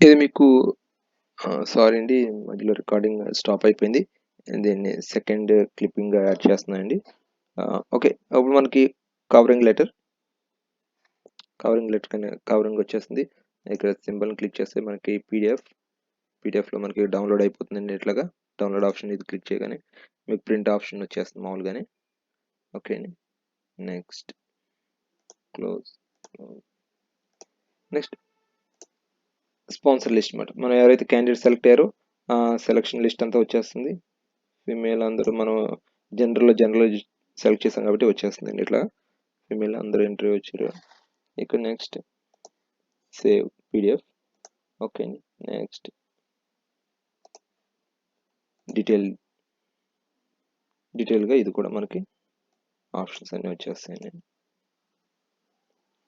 ఇది మీకు సారీ అండి, మధ్యలో రికార్డింగ్ స్టాప్ అయిపోయింది. దీన్ని సెకండ్ క్లిప్పింగ్ యాడ్ చేస్తున్నాను అండి. ఓకే, అప్పుడు మనకి కవరింగ్ లెటర్ కవరింగ్ వచ్చేస్తుంది. ఇక్కడ సింబల్ క్లిక్ చేస్తే మనకి పీడిఎఫ్లో మనకి డౌన్లోడ్ అయిపోతుందండి. ఇట్లాగా డౌన్లోడ్ ఆప్షన్ ఇది క్లిక్ చేయగానే మీకు ప్రింట్ ఆప్షన్ వచ్చేస్తుంది మామూలుగానే. ఓకే అండి, next close. Next sponsor list అన్నమాట. మనం ఎవరైతే క్యాండిడేట్ సెలెక్ట్ అయ్యారో సెలక్షన్ లిస్ట్ అంతా వచ్చేస్తుంది. ఫీమేల్ అందరూ మనం జనరల్ సెలెక్ట్ చేసాం కాబట్టి వచ్చేస్తుందండి. ఇట్లా ఫీమేల్ అందరూ ఇంటర్వ్యూ వచ్చారు. ఇక్కడ నెక్స్ట్ సేవ్ పీడిఎఫ్. ఓకే అండి, నెక్స్ట్ డీటెయిల్గా ఇది కూడా మనకి ఆప్షన్స్ అన్నీ వచ్చేస్తాయండి.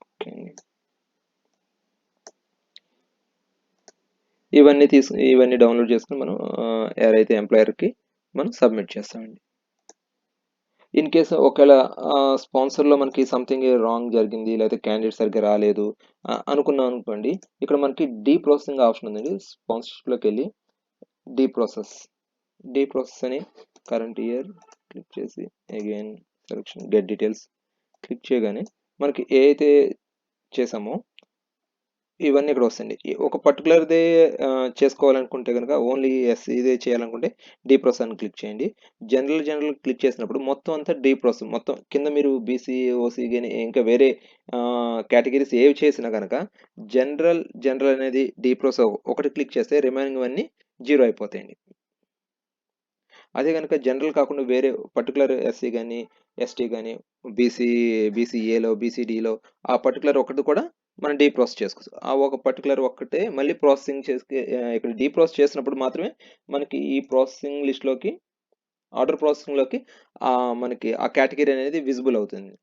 ఓకే అండి, ఇవన్నీ డౌన్లోడ్ చేసుకుని మనం ఎవరైతే ఎంప్లాయర్కి మనం సబ్మిట్ చేస్తామండి. ఇన్ కేసు ఒకవేళ స్పాన్సర్లో మనకి సంథింగ్ రాంగ్ జరిగింది, లేకపోతే క్యాండిడేట్ సరిగ్గా రాలేదు అనుకున్నాం అనుకోండి, ఇక్కడ మనకి డీ ప్రాసెసింగ్ ఆప్షన్ ఉందండి. స్పాన్సర్షిప్లోకి వెళ్ళి డీ ప్రాసెస్ అని కరెంట్ ఇయర్ క్లిక్ చేసి again selection get details click చేయగానే మనకి ఏ అయితే చేసామో ఇవన్నీ ఇక్కడ వస్తాయండి. ఒక పర్టికులర్దే చేసుకోవాలనుకుంటే కనుక ఓన్లీ ఇదే చేయాలనుకుంటే డీ ప్రాసెస్ అని క్లిక్ చేయండి. జనరల్ క్లిక్ చేసినప్పుడు మొత్తం అంతా డీ ప్రాసెస్ మొత్తం కింద మీరు బీసీ ఓసీ కానీ ఇంకా వేరే కేటగిరీస్ ఏవి చేసినా కనుక జనరల్ అనేది డీ ప్రాసెస్ ఒకటి క్లిక్ చేస్తే రిమైనింగ్ అన్నీ జీరో అయిపోతాయండి. అదే కనుక జనరల్ కాకుండా వేరే పర్టికులర్ ఎస్సీ కానీ ఎస్టీ కానీ బీసీఏలో బీసీడీలో ఆ పర్టికులర్ ఒకటి కూడా మనం డీ ప్రాసెస్ చేసుకోవచ్చు. ఆ ఒక పర్టికులర్ ఒక్కటే మళ్ళీ ప్రాసెసింగ్ ఇక్కడ డీ ప్రాసెస్ చేసినప్పుడు మాత్రమే మనకి ఈ ప్రాసెసింగ్ లిస్ట్లోకి ఆర్డర్ ప్రాసెసింగ్లోకి మనకి ఆ కేటగిరీ అనేది విజిబుల్ అవుతుంది.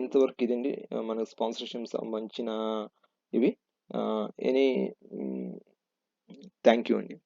ఇంతవరకు ఇదండి మనకు స్పాన్సర్షిప్ సంబంధించిన ఇవి. ఎనీ థ్యాంక్ యూ అండి.